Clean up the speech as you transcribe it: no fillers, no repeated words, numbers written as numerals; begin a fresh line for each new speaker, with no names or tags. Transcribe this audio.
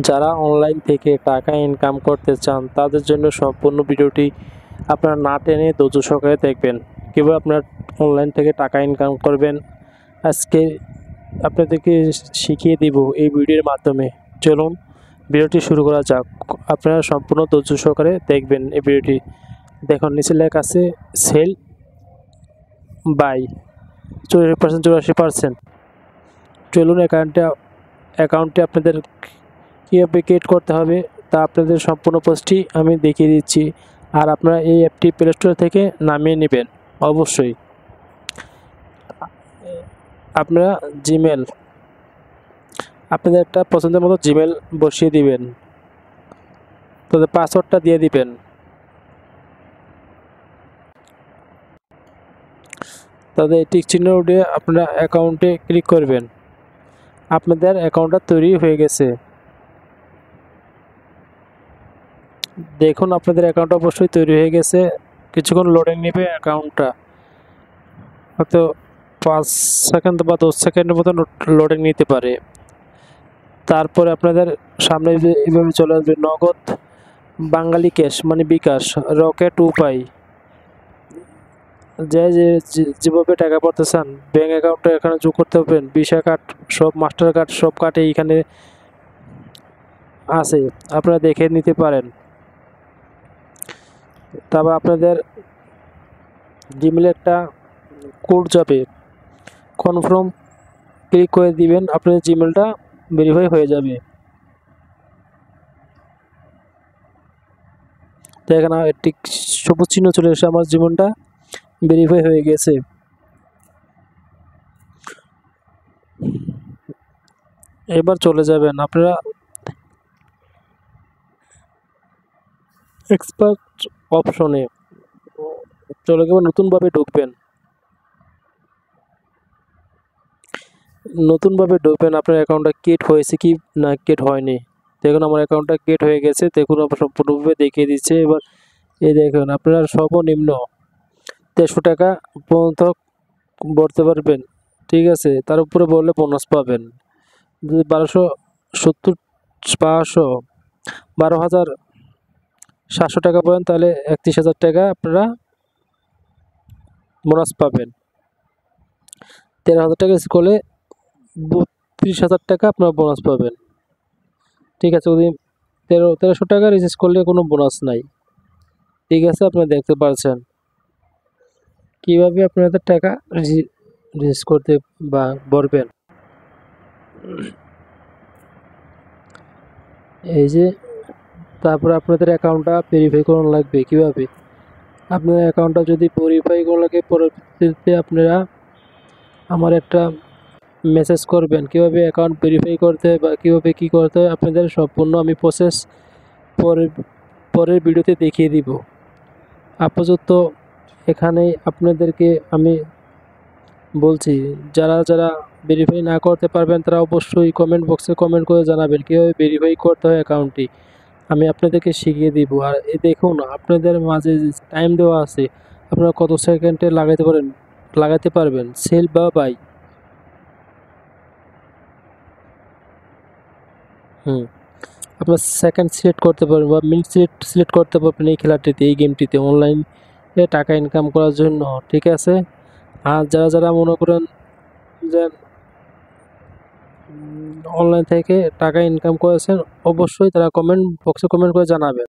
যারা অনলাইন থেকে টাকা ইনকাম করতে চান তাদের জন্য সম্পূর্ণ ভিডিওটি আপনারা না টেনে ধৈর্য সহকারে দেখবেন। কীভাবে আপনার অনলাইন থেকে টাকা ইনকাম করবেন আজকে আপনাদেরকে শিখিয়ে দিব এই ভিডিওর মাধ্যমে। চলুন ভিডিওটি শুরু করা যাক। আপনারা সম্পূর্ণ ধৈর্য সহকারে দেখবেন এই ভিডিওটি। দেখুন নিচে লেখা আছে সেল বাই 84% 84%। চলুন অ্যাকাউন্টে আপনাদের কীভাবে ক্রিয়েট করতে হবে তা আপনাদের সম্পূর্ণ পোস্টটি আমি দেখিয়ে দিচ্ছি। আর আপনারা এই অ্যাপটি প্লে স্টোর থেকে নামিয়ে নেবেন অবশ্যই। আপনারা জিমেল আপনাদের একটা পছন্দের মতো জিমেল বসিয়ে দিবেন, তাদের পাসওয়ার্ডটা দিয়ে দিবেন। তাদের টিক চিহ্ন উঠে আপনারা অ্যাকাউন্টে ক্লিক করবেন। আপনাদের অ্যাকাউন্টটা তৈরি হয়ে গেছে। দেখুন আপনাদের অ্যাকাউন্ট অবশ্যই তৈরি হয়ে গেছে। কিছুক্ষণ লোডিং নেবে অ্যাকাউন্টটা, হয়তো 5 সেকেন্ড বা 10 সেকেন্ডের মতো লোডিং নিতে পারে। তারপরে আপনাদের সামনে এইভাবে চলে আসবে নগদ, বাঙালি ক্যাশ মানে বিকাশ, রকেট, উপায়। যেভাবে টাকা পড়তে চান ব্যাঙ্ক অ্যাকাউন্টে এখানে যোগ করতে পারবেন। ভিসা কার্ড সব, মাস্টার কার্ড সব কার্ডে এইখানে আছে, আপনারা দেখে নিতে পারেন। তারপর আপনাদের জিমেলে একটা কোড যাবে, কনফার্ম ক্লিক করে দিবেন, আপনাদের জিমেলটা ভেরিফাই হয়ে যাবে। দেখেন একটি সবুজ চিহ্ন চলে এসে আমার জিমেলটা ভেরিফাই হয়ে গেছে। এবার চলে যাবেন আপনারা এক্সপার্ট অপশনে, চলে গেলে নতুনভাবে ঢুকবেন। আপনার অ্যাকাউন্টটা ক্রিয়েট হয়েছে কি না ক্রিয়েট হয়নি। দেখুন আমার অ্যাকাউন্টটা ক্রিয়েট হয়ে গেছে, দেখুন আমার সম্পূর্ণভাবে দেখিয়ে দিচ্ছে। এবার এই দেখুন আপনারা সর্বনিম্ন 150 টাকা পর্যন্ত ভরতে পারবেন, ঠিক আছে। তার উপরে বললে বোনাস পাবেন। যদি 1270 500 12,700 টাকা পাবেন তাহলে 31,000 টাকা আপনারা বোনাস পাবেন। 13,000 টাকা করলে 32,000 টাকা আপনারা বোনাস পাবেন, ঠিক আছে। যদি 1300 টাকা রিচার্জ করলে কোনো বোনাস নাই, ঠিক আছে। আপনারা দেখতে পাচ্ছেন কীভাবে আপনাদের টাকা রিচার্জ করতে বা ভরবেন। এই যে তারপর আপনাদের অ্যাকাউন্টটা ভেরিফাই করানো লাগবে। কীভাবে আপনার অ্যাকাউন্টটা যদি ভেরিফাই করা লাগে, পরবর্তীতে আপনারা আমার একটা মেসেজ করবেন কীভাবে অ্যাকাউন্ট ভেরিফাই করতে হয় বা কীভাবে কী করতে হয়। আপনাদের সম্পূর্ণ আমি প্রসেস পরের ভিডিওতে দেখিয়ে দিব। আপাতত এখানে আপনাদেরকে আমি বলছি, যারা ভেরিফাই না করতে পারবেন তারা অবশ্যই কমেন্ট বক্সে কমেন্ট করে জানাবেন কীভাবে ভেরিফাই করতে হয় অ্যাকাউন্টটি, আমি আপনাদেরকে শিখিয়ে দিব। আর দেখুন আপনাদের মাঝে টাইম দেওয়া আছে, আপনারা কত সেকেন্ডে লাগাতে পারবেন সেল বা বাই। আপনার সেকেন্ড সিলেক্ট করতে পারবেন বা মিনিট সিলেক্ট করতে পারবেন এই খেলাটিতে, এই গেমটিতে অনলাইনে টাকা ইনকাম করার জন্য, ঠিক আছে। আর যারা মনে করেন যে অনলাইন থেকে টাকা ইনকাম করেছেন অবশ্যই তারা কমেন্ট বক্সে কমেন্ট করে জানাবেন।